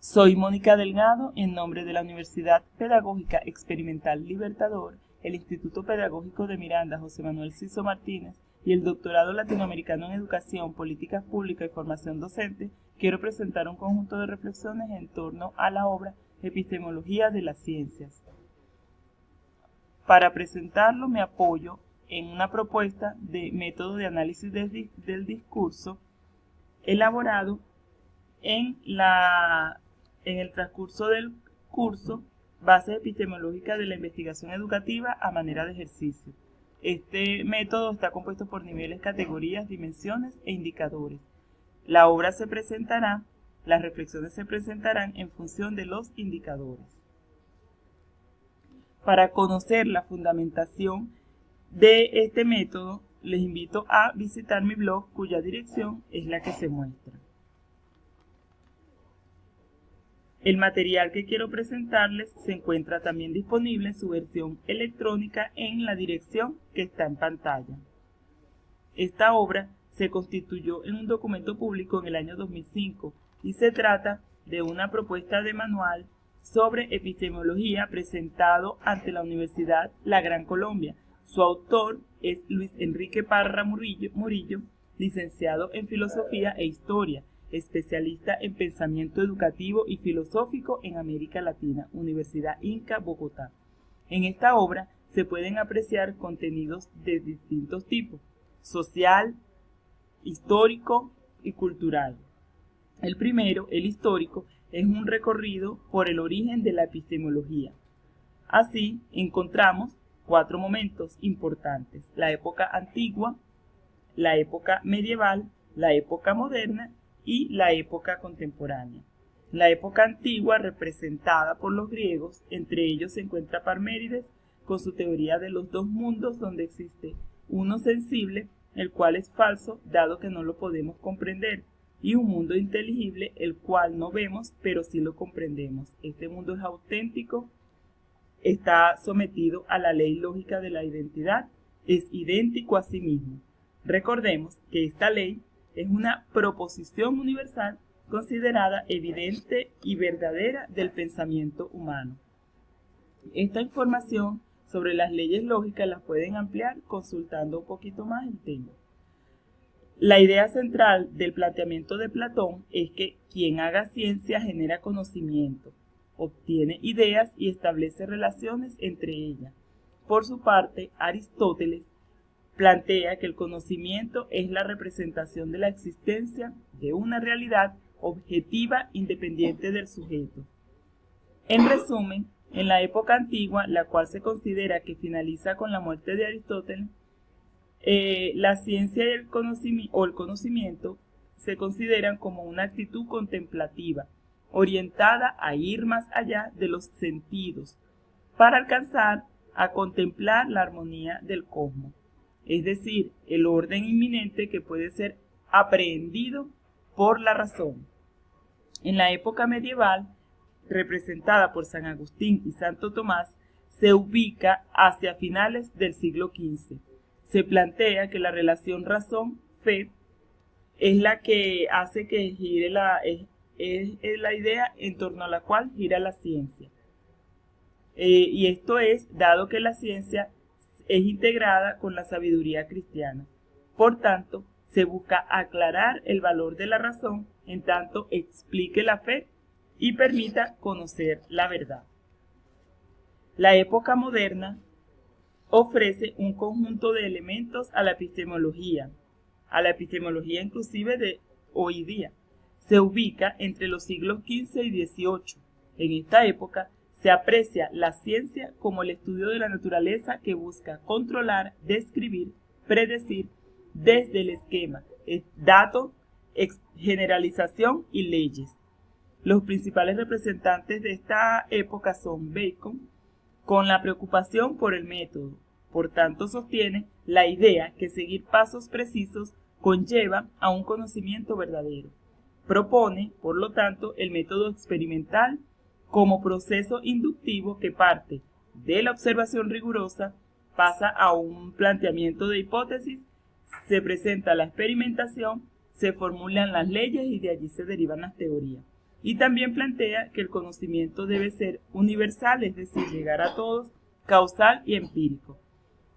Soy Mónica Delgado, en nombre de la Universidad Pedagógica Experimental Libertador, el Instituto Pedagógico de Miranda José Manuel Ciso Martínez y el Doctorado Latinoamericano en Educación, Políticas Públicas y Formación Docente, quiero presentar un conjunto de reflexiones en torno a la obra Epistemología de las Ciencias. Para presentarlo me apoyo en una propuesta de método de análisis del discurso elaborado en el transcurso del curso Bases Epistemológicas de la Investigación Educativa a manera de ejercicio. Este método está compuesto por niveles, categorías, dimensiones e indicadores. La obra se presentará, las reflexiones se presentarán en función de los indicadores. Para conocer la fundamentación de este método, les invito a visitar mi blog, cuya dirección es la que se muestra. El material que quiero presentarles se encuentra también disponible en su versión electrónica en la dirección que está en pantalla. Esta obra se constituyó en un documento público en el año 2005 y se trata de una propuesta de manual sobre epistemología presentado ante la Universidad La Gran Colombia. Su autor es Luis Enrique Parra Murillo, licenciado en Filosofía e Historia, especialista en pensamiento educativo y filosófico en América Latina, Universidad Inca, Bogotá. En esta obra se pueden apreciar contenidos de distintos tipos: social, histórico y cultural. El primero, el histórico, es un recorrido por el origen de la epistemología. Así, encontramos 4 momentos importantes: la época antigua, la época medieval, la época moderna y la época contemporánea. La época antigua, representada por los griegos, entre ellos se encuentra Parménides con su teoría de los dos mundos, donde existe uno sensible, el cual es falso, dado que no lo podemos comprender, y un mundo inteligible, el cual no vemos, pero sí lo comprendemos. Este mundo es auténtico, está sometido a la ley lógica de la identidad, es idéntico a sí mismo. Recordemos que esta ley es una proposición universal considerada evidente y verdadera del pensamiento humano. Esta información sobre las leyes lógicas las pueden ampliar consultando un poquito más el tema. La idea central del planteamiento de Platón es que quien haga ciencia genera conocimiento, obtiene ideas y establece relaciones entre ellas. Por su parte, Aristóteles plantea que el conocimiento es la representación de la existencia de una realidad objetiva independiente del sujeto. En resumen, en la época antigua, la cual se considera que finaliza con la muerte de Aristóteles, la ciencia y el conocimiento se consideran como una actitud contemplativa, orientada a ir más allá de los sentidos, para alcanzar a contemplar la armonía del cosmos, es decir, el orden inminente que puede ser aprehendido por la razón. En la época medieval, representada por San Agustín y Santo Tomás, se ubica hacia finales del siglo XV. Se plantea que la relación razón-fe es la que hace que gire es la idea en torno a la cual gira la ciencia. Y esto es dado que la ciencia es integrada con la sabiduría cristiana. Por tanto, se busca aclarar el valor de la razón en tanto explique la fe y permita conocer la verdad. La época moderna ofrece un conjunto de elementos a la epistemología inclusive de hoy día. Se ubica entre los siglos XV y XVIII. En esta época se aprecia la ciencia como el estudio de la naturaleza que busca controlar, describir, predecir desde el esquema, datos, generalización y leyes. Los principales representantes de esta época son Bacon, con la preocupación por el método. Por tanto, sostiene la idea que seguir pasos precisos conlleva a un conocimiento verdadero. Propone, por lo tanto, el método experimental como proceso inductivo que parte de la observación rigurosa, pasa a un planteamiento de hipótesis, se presenta la experimentación, se formulan las leyes y de allí se derivan las teorías. y también plantea que el conocimiento debe ser universal, es decir, llegar a todos, causal y empírico.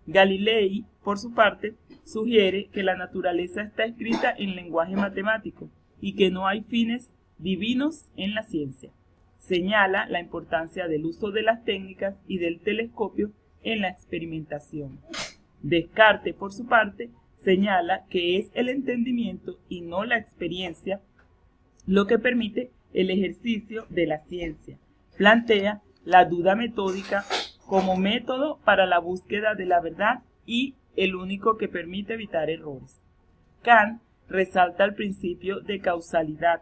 Galilei, por su parte, sugiere que la naturaleza está escrita en lenguaje matemático y que no hay fines divinos en la ciencia. Señala la importancia del uso de las técnicas y del telescopio en la experimentación. Descartes, por su parte, señala que es el entendimiento y no la experiencia lo que permite el ejercicio de la ciencia. Plantea la duda metódica como método para la búsqueda de la verdad y el único que permite evitar errores. Kant resalta el principio de causalidad,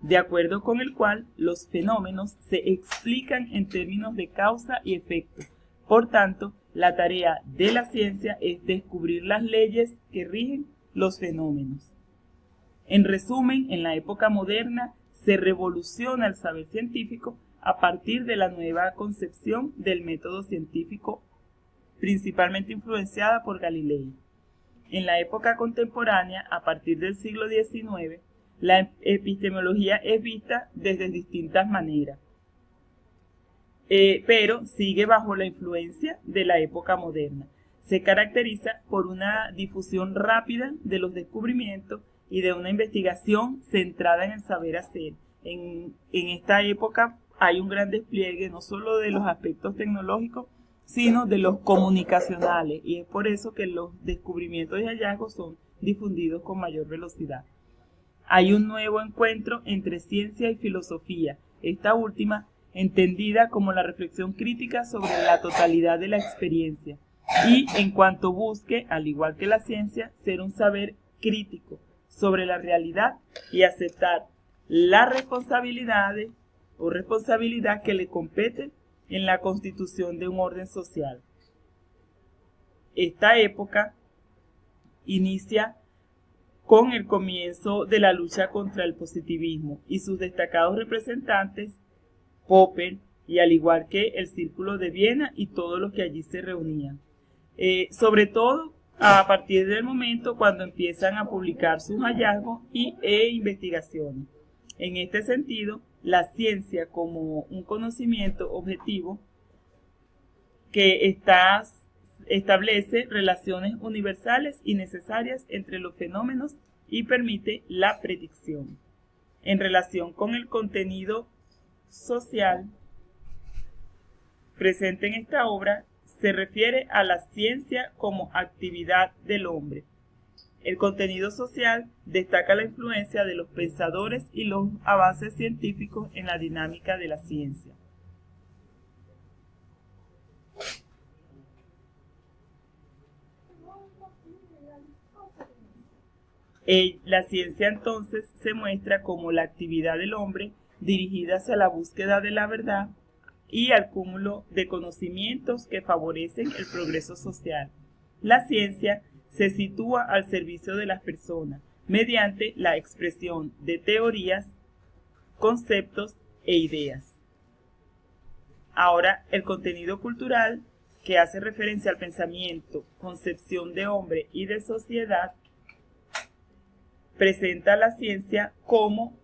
de acuerdo con el cual los fenómenos se explican en términos de causa y efecto. Por tanto, la tarea de la ciencia es descubrir las leyes que rigen los fenómenos. En resumen, en la época moderna se revoluciona el saber científico a partir de la nueva concepción del método científico, principalmente influenciada por Galilei. En la época contemporánea, a partir del siglo XIX, la epistemología es vista desde distintas maneras, pero sigue bajo la influencia de la época moderna. Se caracteriza por una difusión rápida de los descubrimientos y de una investigación centrada en el saber hacer. En esta época hay un gran despliegue no solo de los aspectos tecnológicos, sino de los comunicacionales, y es por eso que los descubrimientos y hallazgos son difundidos con mayor velocidad. Hay un nuevo encuentro entre ciencia y filosofía, esta última entendida como la reflexión crítica sobre la totalidad de la experiencia, y en cuanto busque, al igual que la ciencia, ser un saber crítico sobre la realidad y aceptar las responsabilidades o responsabilidad que le compete en la constitución de un orden social. Esta época inicia con el comienzo de la lucha contra el positivismo y sus destacados representantes, Popper, y al igual que el Círculo de Viena y todos los que allí se reunían. Sobre todo a partir del momento cuando empiezan a publicar sus hallazgos e investigaciones. En este sentido, la ciencia como un conocimiento objetivo que establece relaciones universales y necesarias entre los fenómenos y permite la predicción. En relación con el contenido social presente en esta obra, se refiere a la ciencia como actividad del hombre. El contenido social destaca la influencia de los pensadores y los avances científicos en la dinámica de la ciencia. La ciencia entonces se muestra como la actividad del hombre dirigida hacia la búsqueda de la verdad y al cúmulo de conocimientos que favorecen el progreso social. La ciencia se sitúa al servicio de las personas mediante la expresión de teorías, conceptos e ideas. Ahora, el contenido cultural, que hace referencia al pensamiento, concepción de hombre y de sociedad, presenta a la ciencia como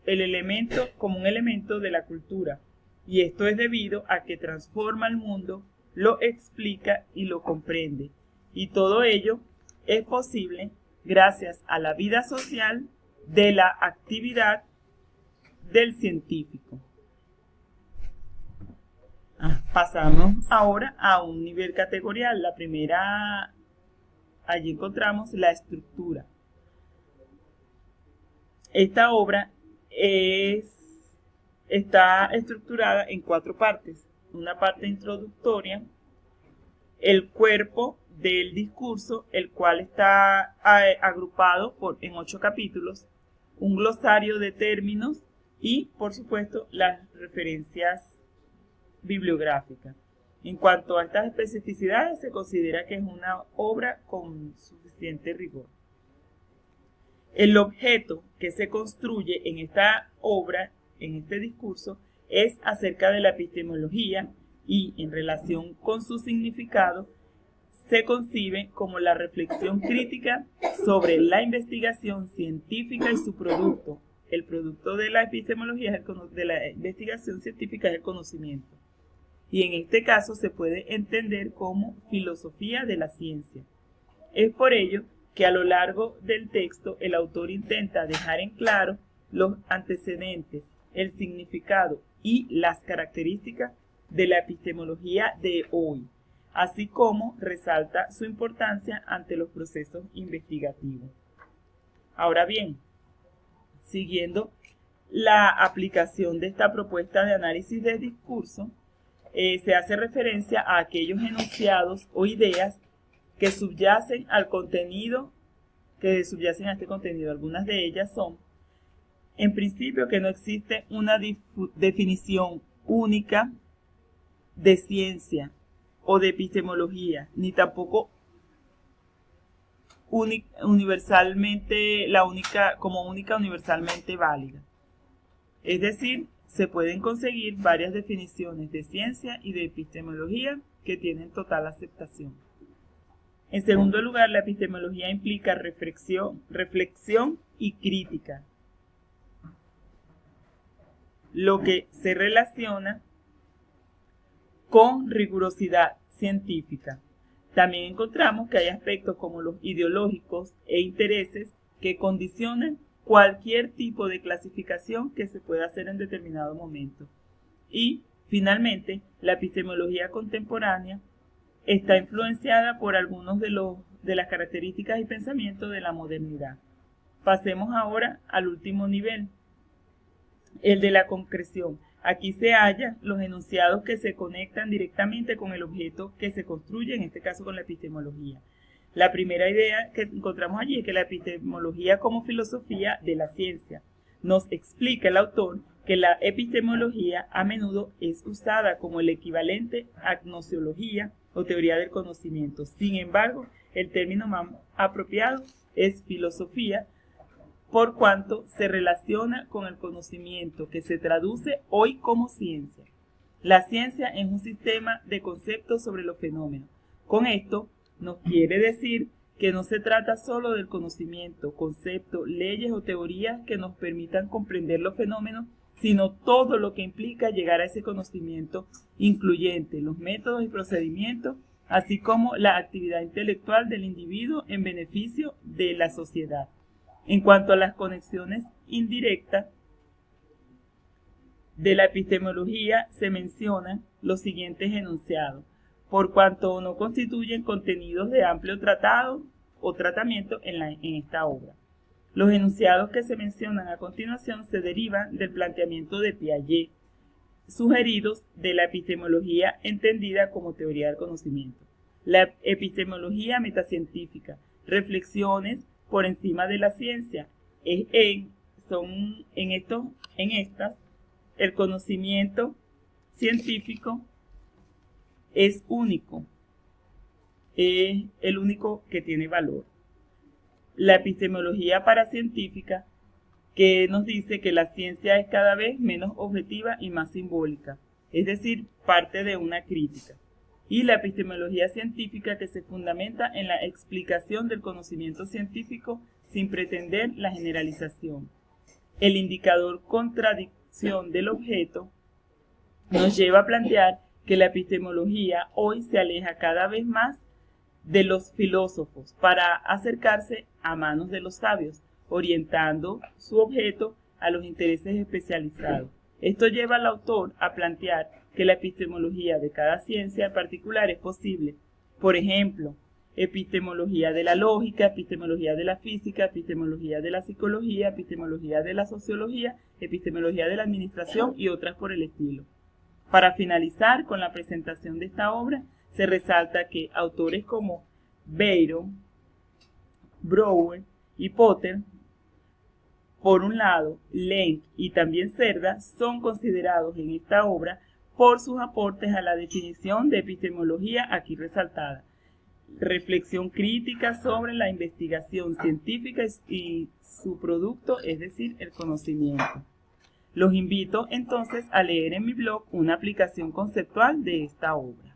un elemento de la cultura, y esto es debido a que transforma el mundo, lo explica y lo comprende, y todo ello es posible gracias a la vida social de la actividad del científico. Pasamos ahora a un nivel categorial. La primera, allí encontramos la estructura. Esta obra está estructurada en 4 partes. Una parte introductoria, el cuerpo del discurso, el cual está agrupado en 8 capítulos, un glosario de términos y, por supuesto, las referencias bibliográficas. En cuanto a estas especificidades, se considera que es una obra con suficiente rigor. El objeto que se construye en esta obra, en este discurso, es acerca de la epistemología y, en relación con su significado, se concibe como la reflexión crítica sobre la investigación científica y su producto, el producto de la epistemología, de la investigación científica, es el conocimiento. Y en este caso se puede entender como filosofía de la ciencia. Es por ello que a lo largo del texto el autor intenta dejar en claro los antecedentes, el significado y las características de la epistemología de hoy, así como resalta su importancia ante los procesos investigativos. Ahora bien, siguiendo la aplicación de esta propuesta de análisis de discurso, se hace referencia a aquellos enunciados o ideas que subyacen al contenido, que subyacen a este contenido. Algunas de ellas son, en principio, que no existe una definición única de ciencia o de epistemología, ni tampoco universalmente universalmente válida. Es decir, se pueden conseguir varias definiciones de ciencia y de epistemología que tienen total aceptación. En segundo lugar, la epistemología implica reflexión y crítica, lo que se relaciona con rigurosidad científica. También encontramos que hay aspectos como los ideológicos e intereses que condicionan cualquier tipo de clasificación que se pueda hacer en determinado momento. Y, finalmente, la epistemología contemporánea está influenciada por algunos de las características y pensamientos de la modernidad. Pasemos ahora al último nivel, el de la concreción. Aquí se hallan los enunciados que se conectan directamente con el objeto que se construye, en este caso con la epistemología. La primera idea que encontramos allí es que la epistemología como filosofía de la ciencia. Nos explica el autor que la epistemología a menudo es usada como el equivalente a gnoseología o teoría del conocimiento. Sin embargo, el término más apropiado es filosofía, por cuanto se relaciona con el conocimiento que se traduce hoy como ciencia. La ciencia es un sistema de conceptos sobre los fenómenos. Con esto nos quiere decir que no se trata solo del conocimiento, conceptos, leyes o teorías que nos permitan comprender los fenómenos, sino todo lo que implica llegar a ese conocimiento, incluyente los métodos y procedimientos, así como la actividad intelectual del individuo en beneficio de la sociedad. En cuanto a las conexiones indirectas de la epistemología, se mencionan los siguientes enunciados, por cuanto no constituyen contenidos de amplio tratado o tratamiento en esta obra. Los enunciados que se mencionan a continuación se derivan del planteamiento de Piaget, sugeridos de la epistemología entendida como teoría del conocimiento. La epistemología metacientífica, reflexiones por encima de la ciencia, el conocimiento científico es único, es el único que tiene valor. La epistemología paracientífica, que nos dice que la ciencia es cada vez menos objetiva y más simbólica, es decir, parte de una crítica. Y la epistemología científica, que se fundamenta en la explicación del conocimiento científico sin pretender la generalización. El indicador contradicción del objeto nos lleva a plantear que la epistemología hoy se aleja cada vez más de los filósofos para acercarse a manos de los sabios, orientando su objeto a los intereses especializados. Esto lleva al autor a plantear que la epistemología de cada ciencia en particular es posible. Por ejemplo, epistemología de la lógica, epistemología de la física, epistemología de la psicología, epistemología de la sociología, epistemología de la administración y otras por el estilo. Para finalizar con la presentación de esta obra, se resalta que autores como Byron, Brouwer y Potter, por un lado, Lenk y también Cerda, son considerados en esta obra por sus aportes a la definición de epistemología aquí resaltada. Reflexión crítica sobre la investigación científica y su producto, es decir, el conocimiento. Los invito entonces a leer en mi blog una aplicación conceptual de esta obra.